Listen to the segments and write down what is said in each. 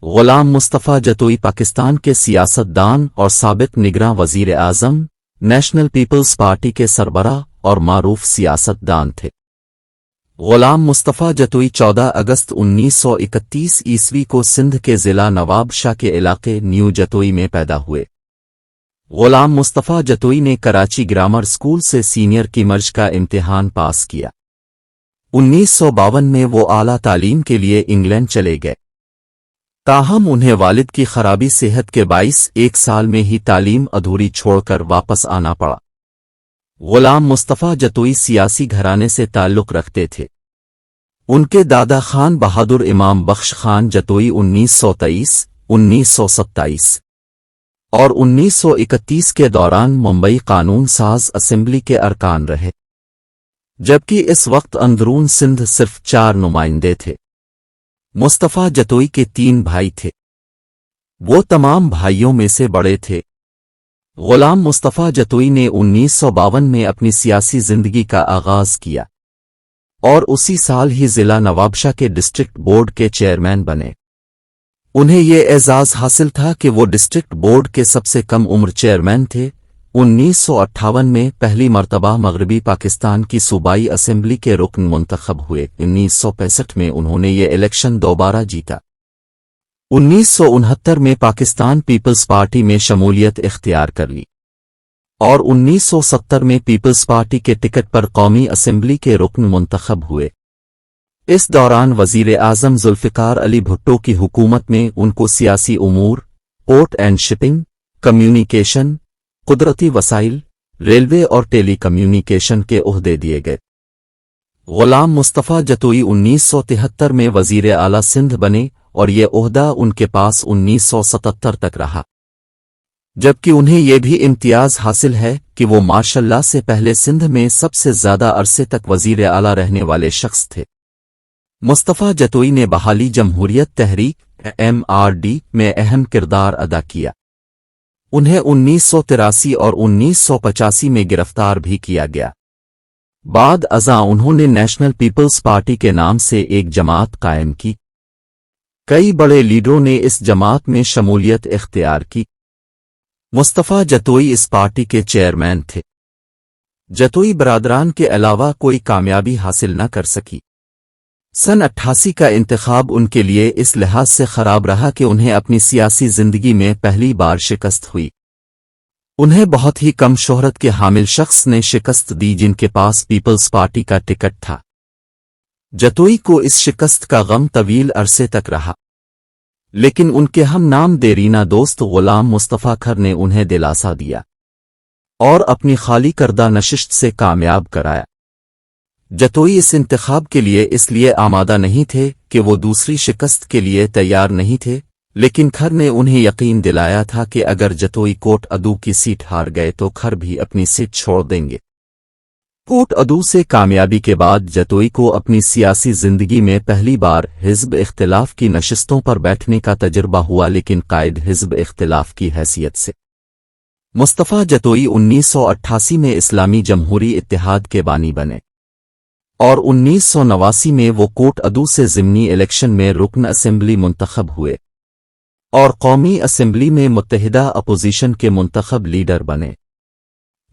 غلام مصطفیٰ جتوئی پاکستان کے سیاستدان اور سابق نگراں وزیر اعظم، نیشنل پیپلز پارٹی کے سربراہ اور معروف سیاستدان تھے۔ غلام مصطفیٰ جتوئی 14 اگست 1931 عیسوی کو سندھ کے ضلع نواب شاہ کے علاقے نیو جتوئی میں پیدا ہوئے۔ غلام مصطفیٰ جتوئی نے کراچی گرامر اسکول سے سینئر کی مرج کا امتحان پاس کیا۔ 1952 میں وہ اعلیٰ تعلیم کے لیے انگلینڈ چلے گئے، تاہم انہیں والد کی خرابی صحت کے باعث 1 سال میں ہی تعلیم ادھوری چھوڑ کر واپس آنا پڑا۔ غلام مصطفیٰ جتوئی سیاسی گھرانے سے تعلق رکھتے تھے۔ ان کے دادا خان بہادر امام بخش خان جتوئی 1923، 1927 اور 1931 کے دوران ممبئی قانون ساز اسمبلی کے ارکان رہے، جبکہ اس وقت اندرون سندھ صرف 4 نمائندے تھے۔ مصطفیٰ جتوئی کے 3 بھائی تھے، وہ تمام بھائیوں میں سے بڑے تھے۔ غلام مصطفیٰ جتوئی نے 1952 میں اپنی سیاسی زندگی کا آغاز کیا اور اسی سال ہی ضلع نوابشاہ کے ڈسٹرکٹ بورڈ کے چیئرمین بنے۔ انہیں یہ اعزاز حاصل تھا کہ وہ ڈسٹرکٹ بورڈ کے سب سے کم عمر چیئرمین تھے۔ 1958 میں پہلی مرتبہ مغربی پاکستان کی صوبائی اسمبلی کے رکن منتخب ہوئے۔ 1965 میں انہوں نے یہ الیکشن دوبارہ جیتا۔ 1969 میں پاکستان پیپلز پارٹی میں شمولیت اختیار کر لی اور 1970 میں پیپلز پارٹی کے ٹکٹ پر قومی اسمبلی کے رکن منتخب ہوئے۔ اس دوران وزیر اعظم ذوالفقار علی بھٹو کی حکومت میں ان کو سیاسی امور، پورٹ اینڈ شپنگ، کمیونیکیشن، قدرتی وسائل، ریلوے اور ٹیلی کمیونیکیشن کے عہدے دیے گئے۔ غلام مصطفیٰ جتوئی 1973 میں وزیر اعلیٰ سندھ بنے اور یہ عہدہ ان کے پاس 1977 تک رہا، جبکہ انہیں یہ بھی امتیاز حاصل ہے کہ وہ مارشل لاء سے پہلے سندھ میں سب سے زیادہ عرصے تک وزیر اعلیٰ رہنے والے شخص تھے۔ مصطفیٰ جتوئی نے بحالی جمہوریت تحریک MRD میں اہم کردار ادا کیا۔ انہیں 1983 اور 1985 میں گرفتار بھی کیا گیا۔ بعد ازاں انہوں نے نیشنل پیپلز پارٹی کے نام سے ایک جماعت قائم کی۔ کئی بڑے لیڈروں نے اس جماعت میں شمولیت اختیار کی۔ مصطفیٰ جتوئی اس پارٹی کے چیئرمین تھے۔ جتوئی برادران کے علاوہ کوئی کامیابی حاصل نہ کر سکی۔ سن 88 کا انتخاب ان کے لیے اس لحاظ سے خراب رہا کہ انہیں اپنی سیاسی زندگی میں پہلی بار شکست ہوئی۔ انہیں بہت ہی کم شہرت کے حامل شخص نے شکست دی جن کے پاس پیپلز پارٹی کا ٹکٹ تھا۔ جتوئی کو اس شکست کا غم طویل عرصے تک رہا، لیکن ان کے ہم نام دیرینہ دوست غلام مصطفیٰ کھر نے انہیں دلاسا دیا اور اپنی خالی کردہ نشست سے کامیاب کرایا۔ جتوئی اس انتخاب کے لیے اس لیے آمادہ نہیں تھے کہ وہ دوسری شکست کے لیے تیار نہیں تھے، لیکن کھر نے انہیں یقین دلایا تھا کہ اگر جتوئی کوٹ ادو کی سیٹ ہار گئے تو کھر بھی اپنی سیٹ چھوڑ دیں گے۔ کوٹ ادو سے کامیابی کے بعد جتوئی کو اپنی سیاسی زندگی میں پہلی بار حزب اختلاف کی نشستوں پر بیٹھنے کا تجربہ ہوا، لیکن قائد حزب اختلاف کی حیثیت سے۔ مصطفیٰ جتوئی 1988 میں اسلامی جمہوری اتحاد کے بانی بنے اور 1989 میں وہ کوٹ ادو سے ضمنی الیکشن میں رکن اسمبلی منتخب ہوئے اور قومی اسمبلی میں متحدہ اپوزیشن کے منتخب لیڈر بنے۔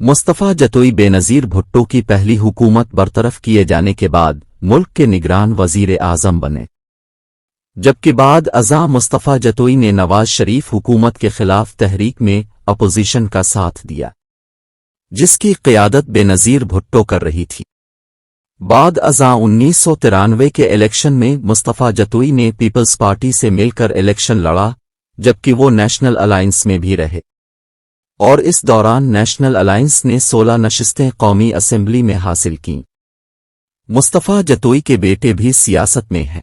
مصطفیٰ جتوئی بے نظیر بھٹو کی پہلی حکومت برطرف کیے جانے کے بعد ملک کے نگران وزیر اعظم بنے، جبکہ بعد ازاں مصطفیٰ جتوئی نے نواز شریف حکومت کے خلاف تحریک میں اپوزیشن کا ساتھ دیا، جس کی قیادت بے نظیر بھٹو کر رہی تھی۔ بعد ازاں 1993 کے الیکشن میں مصطفیٰ جتوئی نے پیپلز پارٹی سے مل کر الیکشن لڑا، جبکہ وہ نیشنل الائنس میں بھی رہے، اور اس دوران نیشنل الائنس نے 16 نشستیں قومی اسمبلی میں حاصل کیں۔ مصطفیٰ جتوئی کے بیٹے بھی سیاست میں ہیں۔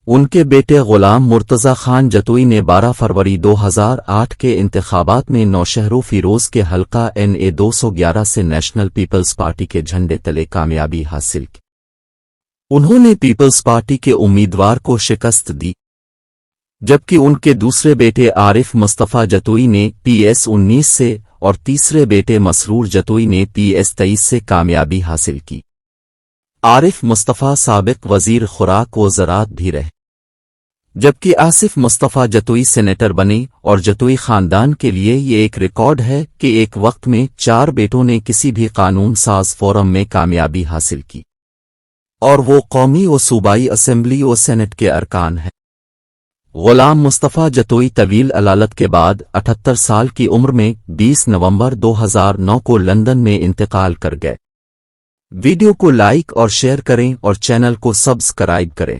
ان کے بیٹے غلام مرتضی خان جتوئی نے 12 فروری 2008 کے انتخابات میں نوشہرو فیروز کے حلقہ NA 211 سے نیشنل پیپلز پارٹی کے جھنڈے تلے کامیابی حاصل کی۔ انہوں نے پیپلز پارٹی کے امیدوار کو شکست دی، جبکہ ان کے دوسرے بیٹے عارف مصطفیٰ جتوئی نے PS 19 سے اور تیسرے بیٹے مسرور جتوئی نے PS 23 سے کامیابی حاصل کی۔ عارف مصطفیٰ سابق وزیر خوراک و زراعت بھی رہے۔ جبکہ آصف مصطفیٰ جتوئی سینیٹر بنے اور جتوئی خاندان کے لیے یہ ایک ریکارڈ ہے کہ ایک وقت میں 4 بیٹوں نے کسی بھی قانون ساز فورم میں کامیابی حاصل کی، اور وہ قومی و صوبائی اسمبلی و سینٹ کے ارکان ہیں۔ غلام مصطفیٰ جتوئی طویل علالت کے بعد 78 سال کی عمر میں 20 نومبر 2009 کو لندن میں انتقال کر گئے۔ ویڈیو کو لائک اور شیئر کریں اور چینل کو سبسکرائب کریں۔